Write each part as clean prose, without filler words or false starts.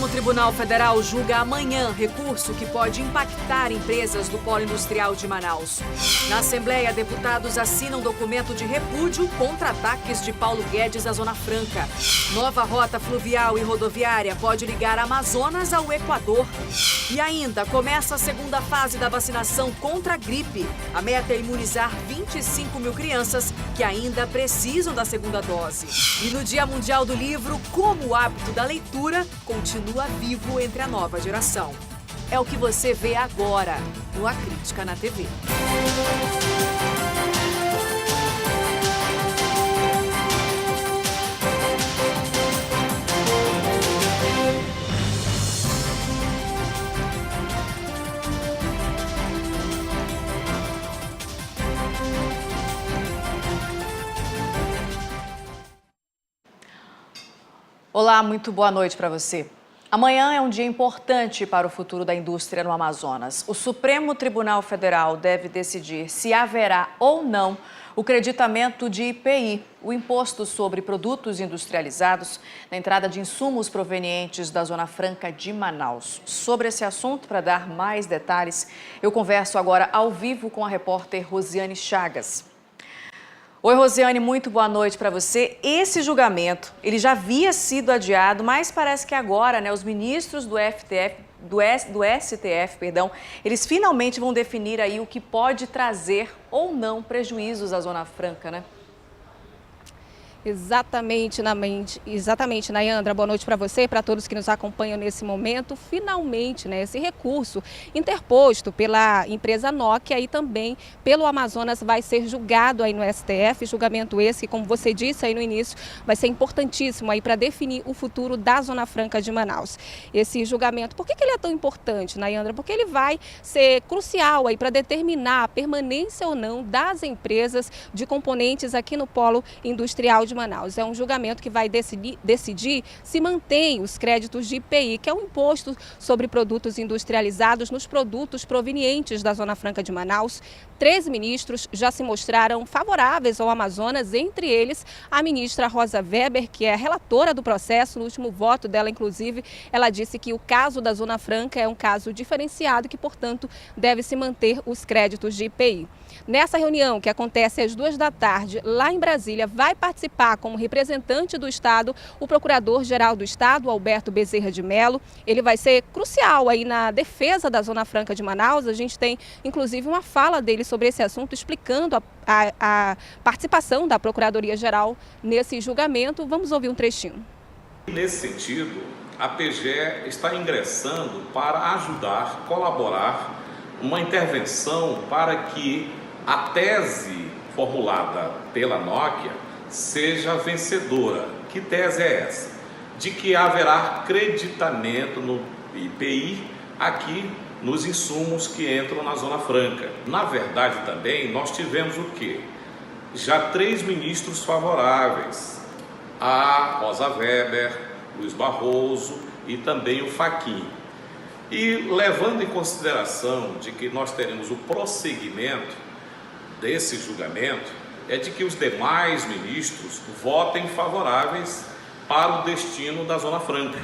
Supremo Tribunal Federal julga amanhã recurso que pode impactar empresas do Polo Industrial de Manaus. Na Assembleia, deputados assinam documento de repúdio contra ataques de Paulo Guedes à Zona Franca. Nova rota fluvial e rodoviária pode ligar Amazonas ao Equador. E ainda começa a segunda fase da vacinação contra a gripe. A meta é imunizar 25 mil crianças que ainda precisam da segunda dose. E no Dia Mundial do Livro, como o hábito da leitura continua vivo entre a nova geração. É o que você vê agora no A Crítica na TV. Olá, muito boa noite para você. Amanhã é um dia importante para o futuro da indústria no Amazonas. O Supremo Tribunal Federal deve decidir se haverá ou não o creditamento de IPI, o Imposto sobre Produtos Industrializados, na entrada de insumos provenientes da Zona Franca de Manaus. Sobre esse assunto, para dar mais detalhes, eu converso agora ao vivo com a repórter Rosiane Chagas. Oi, Rosiane, muito boa noite para você. Esse julgamento, ele já havia sido adiado, mas parece que agora, os ministros do STF, eles finalmente vão definir aí o que pode trazer ou não prejuízos à Zona Franca, né? Exatamente, Nayandra. Boa noite para você e para todos que nos acompanham nesse momento. Finalmente, esse recurso interposto pela empresa Nokia e também pelo Amazonas vai ser julgado aí no STF. Julgamento esse que, como você disse aí no início, vai ser importantíssimo aí para definir o futuro da Zona Franca de Manaus. Esse julgamento, por que ele é tão importante, Nayandra? Porque ele vai ser crucial aí para determinar a permanência ou não das empresas de componentes aqui no Polo Industrial de Manaus. É um julgamento que vai decidir se mantém os créditos de IPI, que é um imposto sobre produtos industrializados nos produtos provenientes da Zona Franca de Manaus. 3 ministros já se mostraram favoráveis ao Amazonas, entre eles a ministra Rosa Weber, que é a relatora do processo. No último voto dela, inclusive, ela disse que o caso da Zona Franca é um caso diferenciado, que, portanto, deve se manter os créditos de IPI. Nessa reunião, que acontece às 14h, lá em Brasília, vai participar como representante do Estado o Procurador-Geral do Estado, Alberto Bezerra de Mello. Ele vai ser crucial aí na defesa da Zona Franca de Manaus. A gente tem, inclusive, uma fala dele sobre esse assunto, explicando a participação da Procuradoria-Geral nesse julgamento. Vamos ouvir um trechinho. Nesse sentido, a PGE está ingressando para ajudar, colaborar, uma intervenção para que a tese formulada pela Nokia seja vencedora. Que tese é essa? De que haverá creditamento no IPI aqui nos insumos que entram na Zona Franca. Na verdade, também, nós tivemos o quê? Já 3 ministros favoráveis, a Rosa Weber, Luiz Barroso e também o Fachin. E levando em consideração de que nós teremos o prosseguimento desse julgamento, é de que os demais ministros votem favoráveis para o destino da Zona Franca.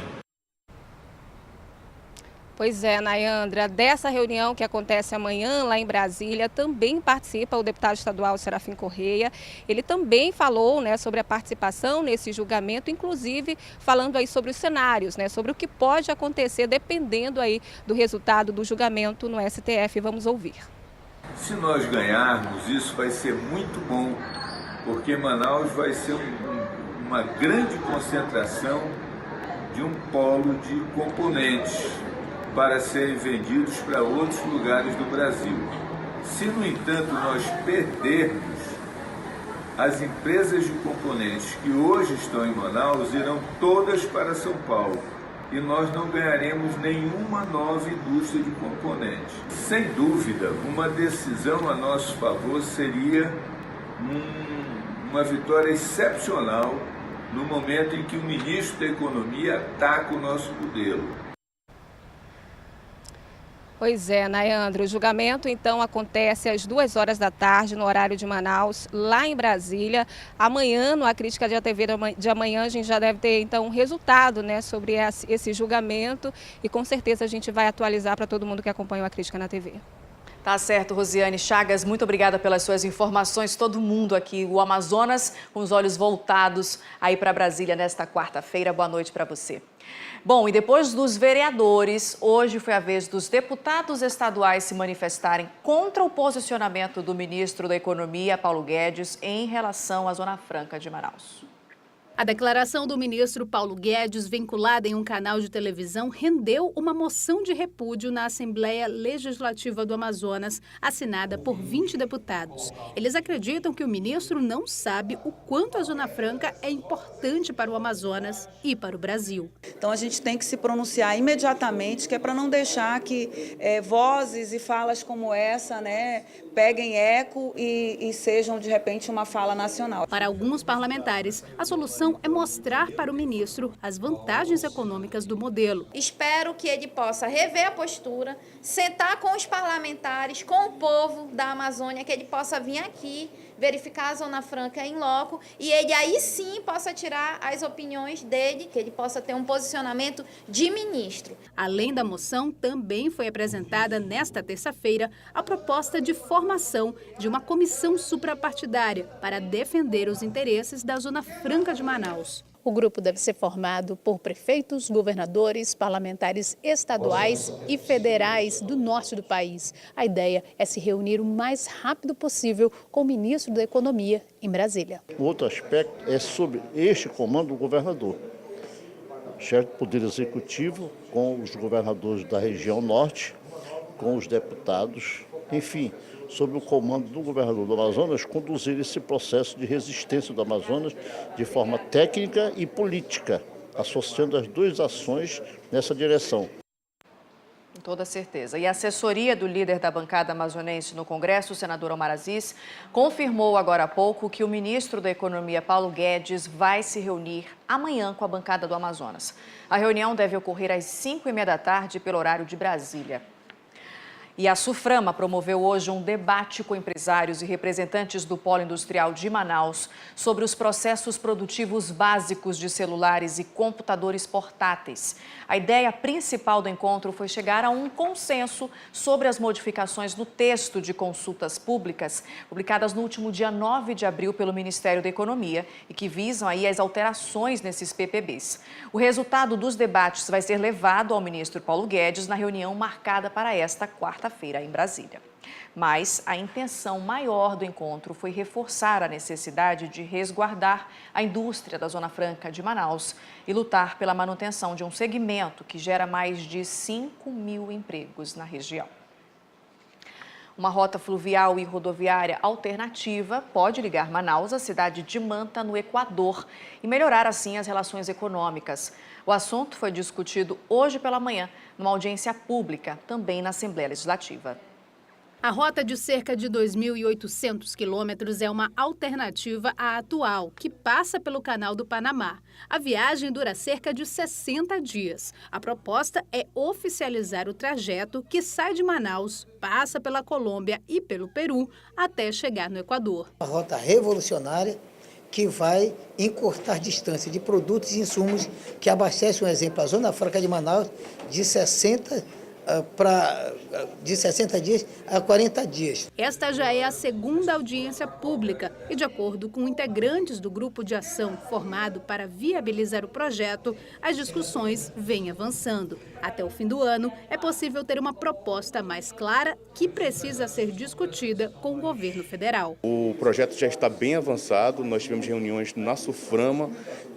Pois é, Nayandra, dessa reunião que acontece amanhã lá em Brasília, também participa o deputado estadual Serafim Correia. Ele também falou sobre a participação nesse julgamento, inclusive falando aí sobre os cenários, sobre o que pode acontecer dependendo aí do resultado do julgamento no STF. Vamos ouvir. Se nós ganharmos, isso vai ser muito bom, porque Manaus vai ser uma grande concentração de um polo de componentes para serem vendidos para outros lugares do Brasil. Se, no entanto, nós perdermos, as empresas de componentes que hoje estão em Manaus irão todas para São Paulo e nós não ganharemos nenhuma nova indústria de componentes. Sem dúvida, uma decisão a nosso favor seria uma vitória excepcional no momento em que o ministro da Economia ataca o nosso modelo. Pois é, Nayandra, o julgamento então acontece às 2 horas da tarde no horário de Manaus, lá em Brasília. Amanhã, no A Crítica de TV de amanhã, a gente já deve ter então um resultado, né, sobre esse julgamento e com certeza a gente vai atualizar para todo mundo que acompanha A Crítica na TV. Tá certo, Rosiane Chagas, muito obrigada pelas suas informações. Todo mundo aqui, o Amazonas, com os olhos voltados aí para Brasília nesta quarta-feira. Boa noite para você. Bom, e depois dos vereadores, hoje foi a vez dos deputados estaduais se manifestarem contra o posicionamento do ministro da Economia, Paulo Guedes, em relação à Zona Franca de Manaus. A declaração do ministro Paulo Guedes, vinculada em um canal de televisão, rendeu uma moção de repúdio na Assembleia Legislativa do Amazonas, assinada por 20 deputados. Eles acreditam que o ministro não sabe o quanto a Zona Franca é importante para o Amazonas e para o Brasil. Então a gente tem que se pronunciar imediatamente, que é para não deixar que vozes e falas como essa, né, peguem eco e sejam, de repente, uma fala nacional. Para alguns parlamentares, a solução é mostrar para o ministro as vantagens econômicas do modelo. Espero que ele possa rever a postura, sentar com os parlamentares, com o povo da Amazônia, que ele possa vir aqui verificar a Zona Franca em loco e ele aí sim possa tirar as opiniões dele, que ele possa ter um posicionamento de ministro. Além da moção, também foi apresentada nesta terça-feira a proposta de formação de uma comissão suprapartidária para defender os interesses da Zona Franca de Manaus. O grupo deve ser formado por prefeitos, governadores, parlamentares estaduais e federais do norte do país. A ideia é se reunir o mais rápido possível com o ministro da Economia em Brasília. O outro aspecto é sobre este comando do governador. Chefe do Poder Executivo, com os governadores da região norte, com os deputados, enfim, sob o comando do governador do Amazonas, conduzir esse processo de resistência do Amazonas de forma técnica e política, associando as duas ações nessa direção. Com toda certeza. E a assessoria do líder da bancada amazonense no Congresso, o senador Omar Aziz, confirmou agora há pouco que o ministro da Economia, Paulo Guedes, vai se reunir amanhã com a bancada do Amazonas. A reunião deve ocorrer às 5h30 da tarde pelo horário de Brasília. E a Suframa promoveu hoje um debate com empresários e representantes do polo industrial de Manaus sobre os processos produtivos básicos de celulares e computadores portáteis. A ideia principal do encontro foi chegar a um consenso sobre as modificações no texto de consultas públicas, publicadas no último dia 9 de abril pelo Ministério da Economia e que visam aí as alterações nesses PPBs. O resultado dos debates vai ser levado ao ministro Paulo Guedes na reunião marcada para esta quarta-feira em Brasília. Mas a intenção maior do encontro foi reforçar a necessidade de resguardar a indústria da Zona Franca de Manaus e lutar pela manutenção de um segmento que gera mais de 5.000 empregos na região. Uma rota fluvial e rodoviária alternativa pode ligar Manaus à cidade de Manta, no Equador, e melhorar assim as relações econômicas. O assunto foi discutido hoje pela manhã, numa audiência pública, também na Assembleia Legislativa. A rota de cerca de 2.800 quilômetros é uma alternativa à atual, que passa pelo Canal do Panamá. A viagem dura cerca de 60 dias. A proposta é oficializar o trajeto que sai de Manaus, passa pela Colômbia e pelo Peru, até chegar no Equador. Uma rota revolucionária que vai encurtar distância de produtos e insumos que abastecem, um exemplo, a Zona Franca de Manaus, de 60 dias a 40 dias. Esta já é a segunda audiência pública e, de acordo com integrantes do grupo de ação formado para viabilizar o projeto, as discussões vêm avançando. Até o fim do ano, é possível ter uma proposta mais clara que precisa ser discutida com o governo federal. O projeto já está bem avançado, nós tivemos reuniões na Suframa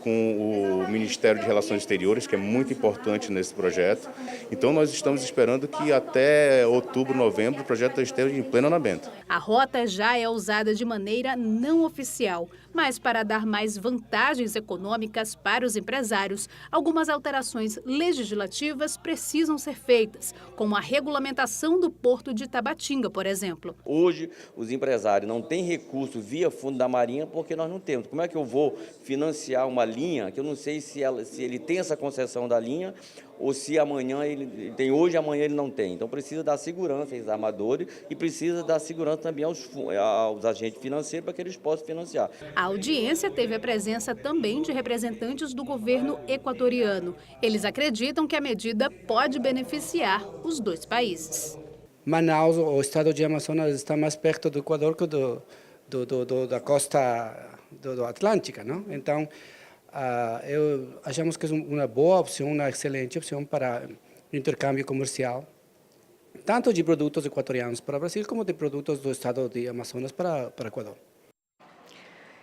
com o Ministério de Relações Exteriores, que é muito importante nesse projeto. Então nós estamos esperando que até outubro, novembro, o projeto esteja em pleno andamento. A rota já é usada de maneira não oficial, Mas para dar mais vantagens econômicas para os empresários, algumas alterações legislativas precisam ser feitas, como a regulamentação do porto de Tabatinga, por exemplo. Hoje, os empresários não têm recurso via Fundo da Marinha porque nós não temos. Como é que eu vou financiar uma linha que eu não sei se ele tem essa concessão da linha ou se amanhã ele tem hoje e amanhã ele não tem. Então precisa dar segurança aos armadores e precisa dar segurança também aos agentes financeiros para que eles possam financiar. A audiência teve a presença também de representantes do governo equatoriano. Eles acreditam que a medida pode beneficiar os dois países. Manaus, o estado de Amazonas, está mais perto do Equador que da costa do Atlântica, não? Então, achamos que é uma boa opção, uma excelente opção para intercâmbio comercial, tanto de produtos equatorianos para o Brasil, como de produtos do estado de Amazonas para o Equador.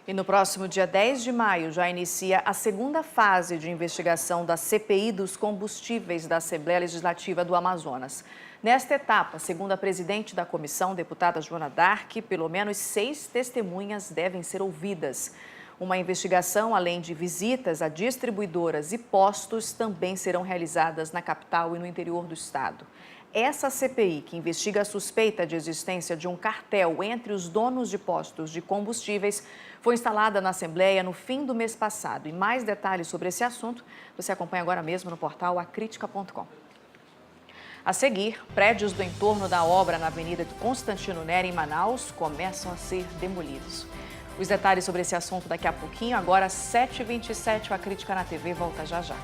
E no próximo dia 10 de maio já inicia a segunda fase de investigação da CPI dos combustíveis da Assembleia Legislativa do Amazonas. Nesta etapa, segundo a presidente da comissão, deputada Joana Dark, pelo menos 6 testemunhas devem ser ouvidas. Uma investigação, além de visitas a distribuidoras e postos, também serão realizadas na capital e no interior do estado. Essa CPI, que investiga a suspeita de existência de um cartel entre os donos de postos de combustíveis, foi instalada na Assembleia no fim do mês passado. E mais detalhes sobre esse assunto você acompanha agora mesmo no portal acritica.com. A seguir, prédios do entorno da obra na Avenida Constantino Neri, em Manaus, começam a ser demolidos. Os detalhes sobre esse assunto daqui a pouquinho. Agora, 7h27, a Crítica na TV volta já já.